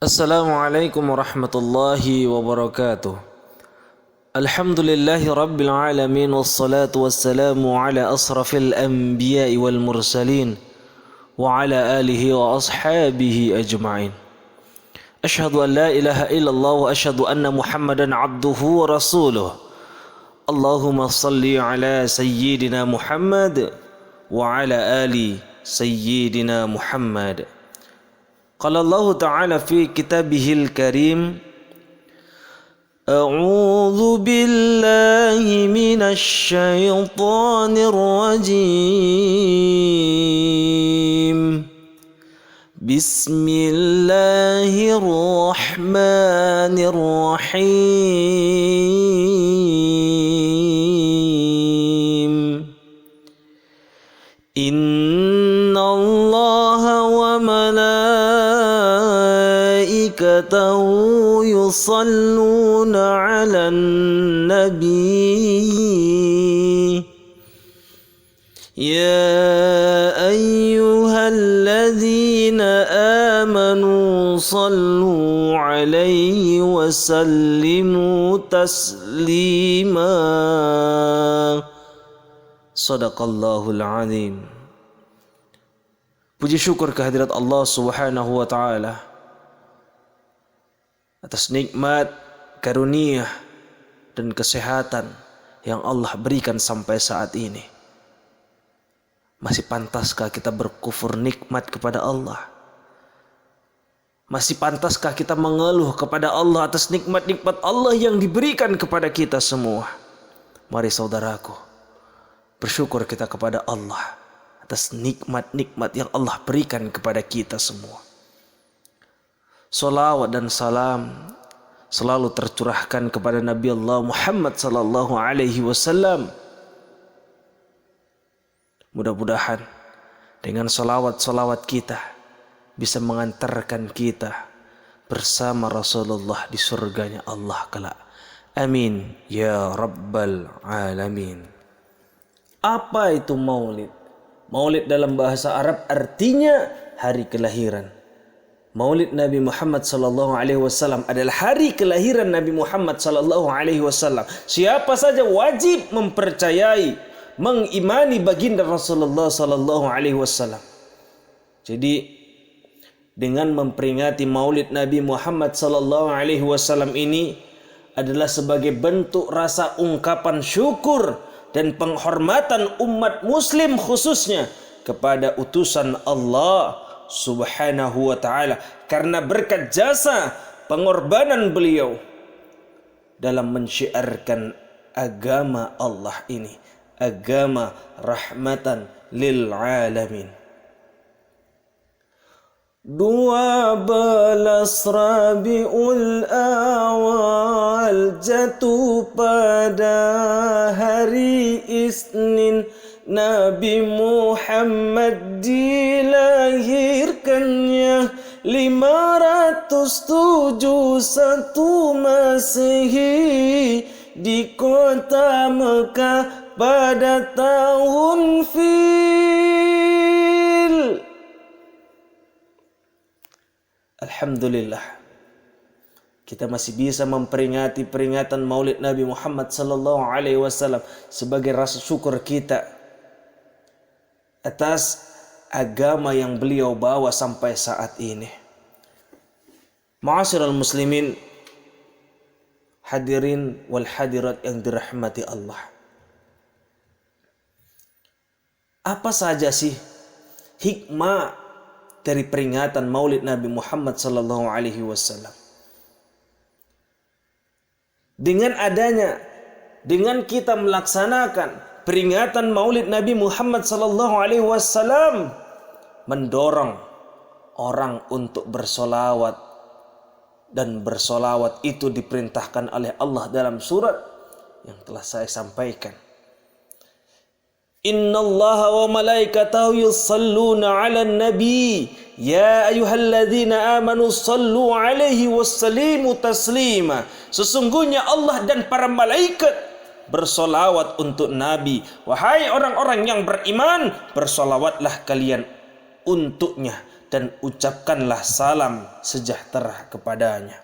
Assalamualaikum warahmatullahi wabarakatuh. Alhamdulillahi rabbil alamin, wassalatu wassalamu ala asrafil anbiya'i wal mursalin wa ala alihi wa ashabihi ajma'in. Ashhadu an la ilaha illallah wa ashhadu anna Muhammadan abduhu wa rasuluh. Allahumma salli ala sayyidina Muhammad wa ala ali sayyidina Muhammad. Qala Allah Ta'ala fi kitabihil karim, A'udzu billahi minasy syaithanir rajim. Bismillahirrahmanirrahim. Innallaha wa malaikatahu yusalluna 'alan nabi. Ya ayyuhalladzina amanu sallu 'alaihi wa sallimu taslima. Shadaqallahul azim. Puji syukur kehadirat Allah Subhanahu wa taala atas nikmat, karunia dan kesehatan yang Allah berikan sampai saat ini. Masih pantaskah kita berkufur nikmat kepada Allah? Masih pantaskah kita mengeluh kepada Allah atas nikmat-nikmat Allah yang diberikan kepada kita semua? Mari saudaraku, bersyukur kita kepada Allah atas nikmat-nikmat yang Allah berikan kepada kita semua. Salawat dan salam selalu tercurahkan kepada Nabi Allah Muhammad sallallahu alaihi wasallam. Mudah-mudahan dengan salawat-salawat kita bisa mengantarkan kita bersama Rasulullah di surganya Allah kelak. Amin ya rabbal alamin. Apa itu maulid? Maulid dalam bahasa Arab artinya hari kelahiran. Maulid Nabi Muhammad sallallahu alaihi wasallam adalah hari kelahiran Nabi Muhammad sallallahu alaihi wasallam. Siapa saja wajib mempercayai, mengimani baginda Rasulullah sallallahu alaihi wasallam. Jadi dengan memperingati Maulid Nabi Muhammad sallallahu alaihi wasallam ini adalah sebagai bentuk rasa ungkapan syukur dan penghormatan umat muslim khususnya kepada utusan Allah Subhanahu wa ta'ala, karena berkat jasa pengorbanan beliau dalam mensyiarkan agama Allah ini, agama rahmatan lil alamin. 12 Rabiul Awal jatuh pada hari Isnin. Nabi Muhammad dilahirkannya 571 Masehi di kota Mekah pada tahun Fil. Alhamdulillah, kita masih bisa memperingati peringatan Maulid Nabi Muhammad sallallahu alaihi wasallam sebagai rasa syukur kita atas agama yang beliau bawa sampai saat ini. Ma'asyiral muslimin, hadirin wal hadirat yang dirahmati Allah. Apa saja sih hikmah dari peringatan Maulid Nabi Muhammad sallallahu alaihi wasallam? Dengan kita melaksanakan peringatan Maulid Nabi Muhammad sallallahu alaihi wasallam, mendorong orang untuk bersolawat, dan bersolawat itu diperintahkan oleh Allah dalam surat yang telah saya sampaikan. Innallaha wa malaikatahu yusalluna 'alan nabi ya ayyuhalladzina amanu sallu 'alaihi wassallimu taslima. Sesungguhnya Allah dan para malaikat bersolawat untuk Nabi. Wahai orang-orang yang beriman, bersolawatlah kalian untuknya dan ucapkanlah salam sejahtera kepadanya.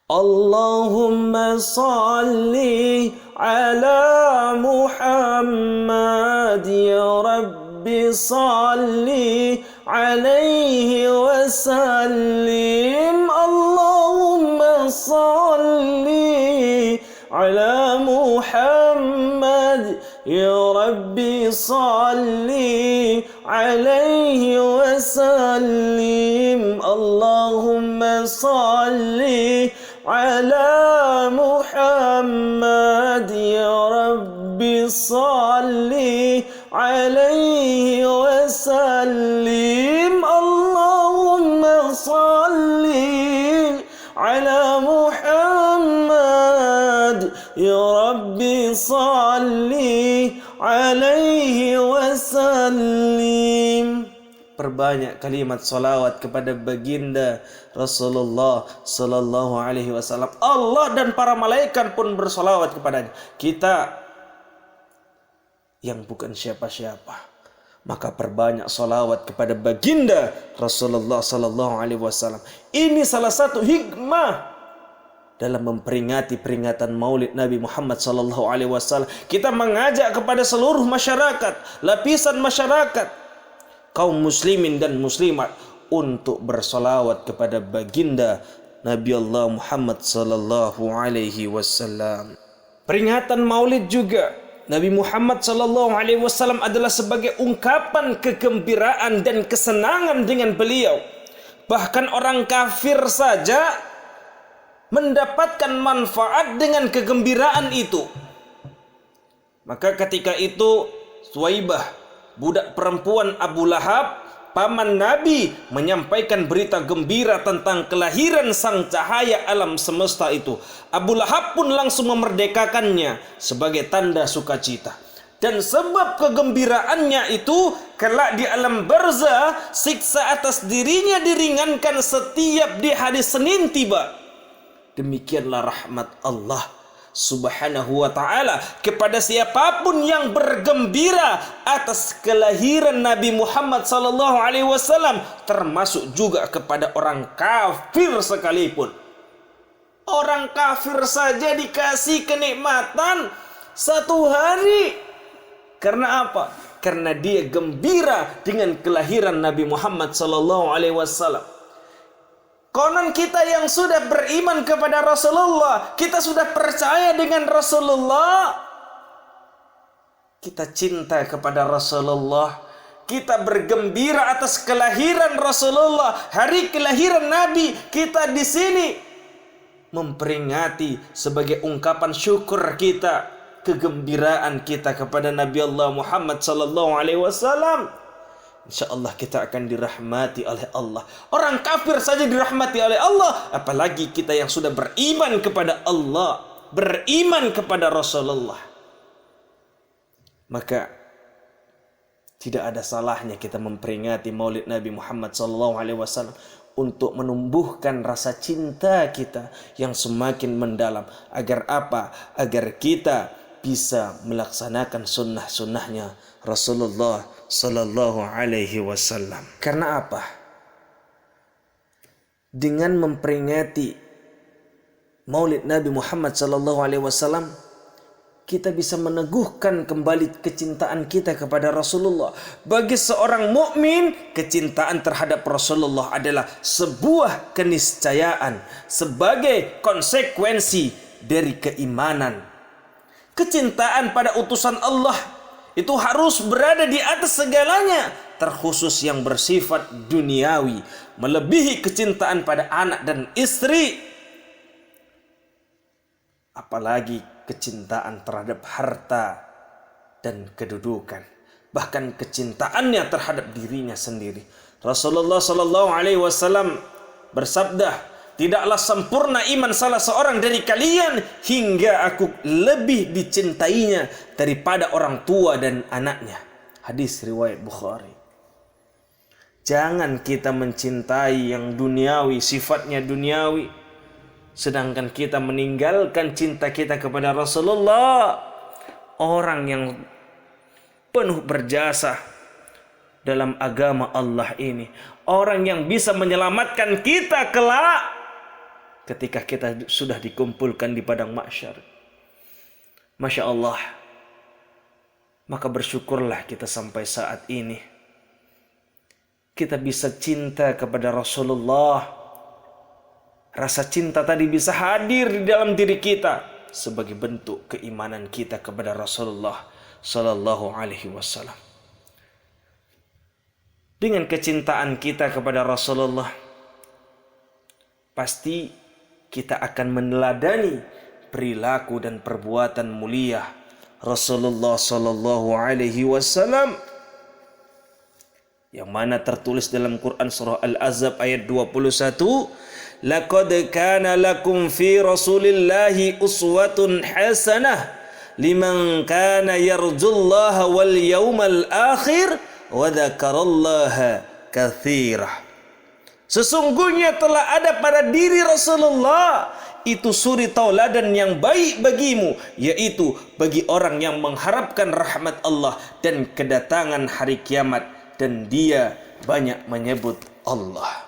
Allahumma salli ala Muhammad ya Rabbi salli alaihi wa sallim. Allahumma salli ala Muhammad ya Rabbi salli alaihi wa sallim. Allahumma salli ala Muhammad ya Rabbi salli alaihi wa sallim. Allahumma salli ala Muhammad ya Rabbi salli alaihi wa sallim. Perbanyak kalimat salawat kepada baginda Rasulullah sallallahu alaihi wasallam. Allah dan para malaikat pun bersalawat kepadanya. Kita yang bukan siapa-siapa, maka perbanyak salawat kepada baginda Rasulullah sallallahu alaihi wasallam. Ini salah satu hikmah dalam memperingati peringatan Maulid Nabi Muhammad sallallahu alaihi wasallam. Kita mengajak kepada seluruh masyarakat, lapisan masyarakat, kaum muslimin dan muslimat untuk bersalawat kepada baginda Nabi Allah Muhammad sallallahu alaihi wasallam. Peringatan Maulid juga Nabi Muhammad sallallahu alaihi wasallam adalah sebagai ungkapan kegembiraan dan kesenangan dengan beliau. Bahkan orang kafir saja mendapatkan manfaat dengan kegembiraan itu. Maka ketika itu Suwaibah, budak perempuan Abu Lahab, paman Nabi, menyampaikan berita gembira tentang kelahiran sang cahaya alam semesta itu. Abu Lahab pun langsung memerdekakannya sebagai tanda sukacita. Dan sebab kegembiraannya itu, kelak di alam barzah, siksa atas dirinya diringankan setiap di hari Senin tiba. Demikianlah rahmat Allah Subhanahu wa ta'ala kepada siapapun yang bergembira atas kelahiran Nabi Muhammad sallallahu alaihi wasallam, termasuk juga kepada orang kafir sekalipun. Orang kafir saja dikasih kenikmatan satu hari. Karena apa? Karena dia gembira dengan kelahiran Nabi Muhammad sallallahu alaihi wasallam. Konon kita yang sudah beriman kepada Rasulullah, kita sudah percaya dengan Rasulullah, kita cinta kepada Rasulullah, kita bergembira atas kelahiran Rasulullah, hari kelahiran Nabi, kita di sini memperingati sebagai ungkapan syukur kita, kegembiraan kita kepada Nabi Allah Muhammad sallallahu alaihi wasallam. InsyaAllah kita akan dirahmati oleh Allah. Orang kafir saja dirahmati oleh Allah, apalagi kita yang sudah beriman kepada Allah, beriman kepada Rasulullah. Maka tidak ada salahnya kita memperingati Maulid Nabi Muhammad SAW untuk menumbuhkan rasa cinta kita yang semakin mendalam. Agar apa? Agar kita bisa melaksanakan sunnah-sunnahnya Rasulullah sallallahu alaihi wasallam. Karena apa? Dengan memperingati Maulid Nabi Muhammad sallallahu alaihi wasallam, kita bisa meneguhkan kembali kecintaan kita kepada Rasulullah. Bagi seorang mukmin, kecintaan terhadap Rasulullah adalah sebuah keniscayaan sebagai konsekuensi dari keimanan. Kecintaan pada utusan Allah itu harus berada di atas segalanya, terkhusus yang bersifat duniawi, melebihi kecintaan pada anak dan istri, apalagi kecintaan terhadap harta dan kedudukan, bahkan kecintaannya terhadap dirinya sendiri. Rasulullah sallallahu alaihi wasallam bersabda, "Tidaklah sempurna iman salah seorang dari kalian hingga aku lebih dicintainya daripada orang tua dan anaknya." Hadis riwayat Bukhari. Jangan kita mencintai yang duniawi, sifatnya duniawi, sedangkan kita meninggalkan cinta kita kepada Rasulullah, orang yang penuh berjasa, dalam agama Allah ini. Orang yang bisa menyelamatkan kita kelak ketika kita sudah dikumpulkan di padang mahsyar. Masya Allah. Maka bersyukurlah kita sampai saat ini kita bisa cinta kepada Rasulullah. Rasa cinta tadi bisa hadir di dalam diri kita sebagai bentuk keimanan kita kepada Rasulullah sallallahu alaihi wasallam. Dengan kecintaan kita kepada Rasulullah, pasti kita akan meneladani perilaku dan perbuatan mulia Rasulullah sallallahu alaihi wasallam, yang mana tertulis dalam Quran surah Al-Ahzab ayat 21, laqad kana lakum fi Rasulillahi uswatun hasanah liman kana yarjullaha wal yawmal akhir wa dzakarallaha katsira. Sesungguhnya telah ada pada diri Rasulullah itu suri tauladan yang baik bagimu, yaitu bagi orang yang mengharapkan rahmat Allah dan kedatangan hari kiamat, dan dia banyak menyebut Allah.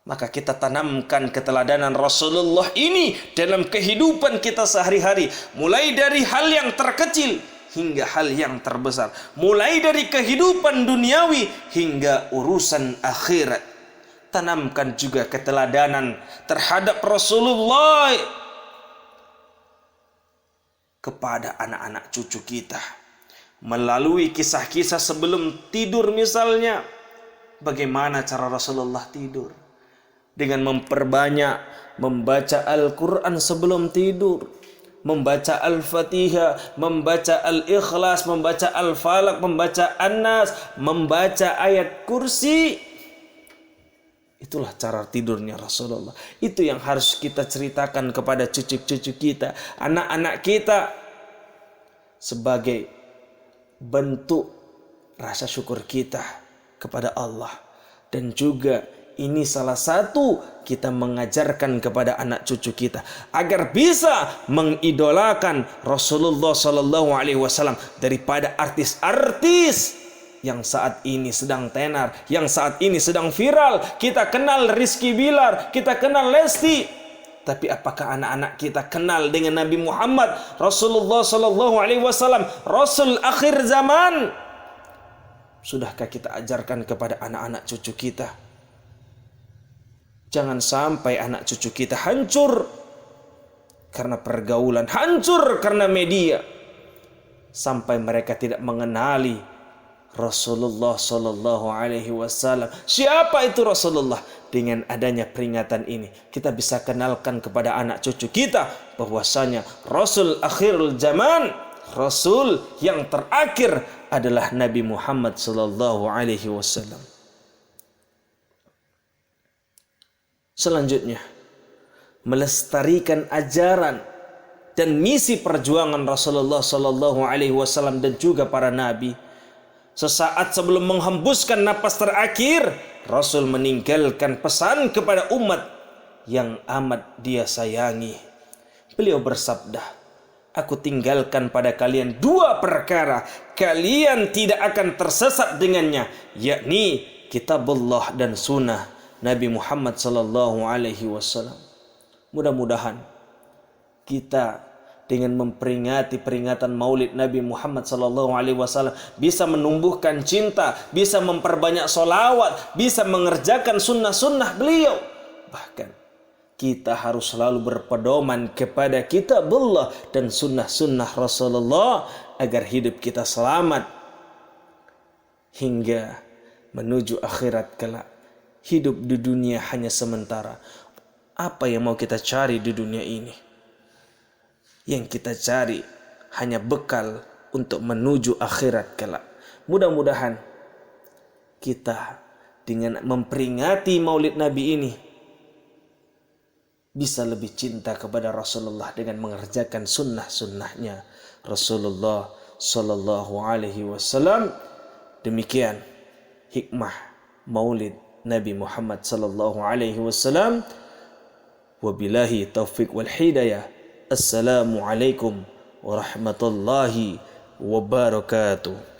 Maka kita tanamkan keteladanan Rasulullah ini dalam kehidupan kita sehari-hari, mulai dari hal yang terkecil hingga hal yang terbesar, mulai dari kehidupan duniawi hingga urusan akhirat. Tanamkan juga keteladanan terhadap Rasulullah kepada anak-anak cucu kita melalui kisah-kisah sebelum tidur. Misalnya, bagaimana cara Rasulullah tidur? Dengan memperbanyak membaca Al-Quran sebelum tidur, membaca Al-Fatihah, membaca Al-Ikhlas, membaca Al-Falaq, membaca An-Nas, membaca ayat kursi. Itulah cara tidurnya Rasulullah. Itu yang harus kita ceritakan kepada cucu-cucu kita, anak-anak kita, sebagai bentuk rasa syukur kita kepada Allah. Dan juga ini salah satu kita mengajarkan kepada anak cucu kita agar bisa mengidolakan Rasulullah sallallahu alaihi wasallam daripada artis-artis yang saat ini sedang tenar, yang saat ini sedang viral. Kita kenal Rizky Bilar, kita kenal Lesti, tapi apakah anak-anak kita kenal dengan Nabi Muhammad Rasulullah sallallahu alaihi wasallam, Rasul akhir zaman? Sudahkah kita ajarkan kepada anak-anak cucu kita? Jangan sampai anak cucu kita hancur karena pergaulan, hancur karena media, sampai mereka tidak mengenali Rasulullah sallallahu alaihi wasallam. Siapa itu Rasulullah? Dengan adanya peringatan ini, kita bisa kenalkan kepada anak cucu kita bahwasanya Rasul akhirul zaman, Rasul yang terakhir adalah Nabi Muhammad sallallahu alaihi wasallam. Selanjutnya, melestarikan ajaran dan misi perjuangan Rasulullah sallallahu alaihi wasallam dan juga para nabi. Sesaat sebelum menghembuskan napas terakhir, Rasul meninggalkan pesan kepada umat yang amat dia sayangi. Beliau bersabda, aku tinggalkan pada kalian dua perkara, kalian tidak akan tersesat dengannya, yakni kitabullah dan sunnah Nabi Muhammad sallallahu alaihi wasallam. Mudah-mudahan kita dengan memperingati peringatan Maulid Nabi Muhammad sallallahu alaihi wasallam bisa menumbuhkan cinta, bisa memperbanyak solawat, bisa mengerjakan sunnah-sunnah beliau. Bahkan kita harus selalu berpedoman kepada kitabullah dan sunnah-sunnah Rasulullah agar hidup kita selamat hingga menuju akhirat kelak. Hidup di dunia hanya sementara. Apa yang mau kita cari di dunia ini? Yang kita cari hanya bekal untuk menuju akhirat kelak. Mudah-mudahan kita dengan memperingati Maulid Nabi ini bisa lebih cinta kepada Rasulullah dengan mengerjakan sunnah-sunnahnya Rasulullah sallallahu alaihi wasallam. Demikian hikmah Maulid Nabi Muhammad sallallahu alaihi wasallam. Wabillahi taufiq wal hidayah. Assalamualaikum warahmatullahi wabarakatuh.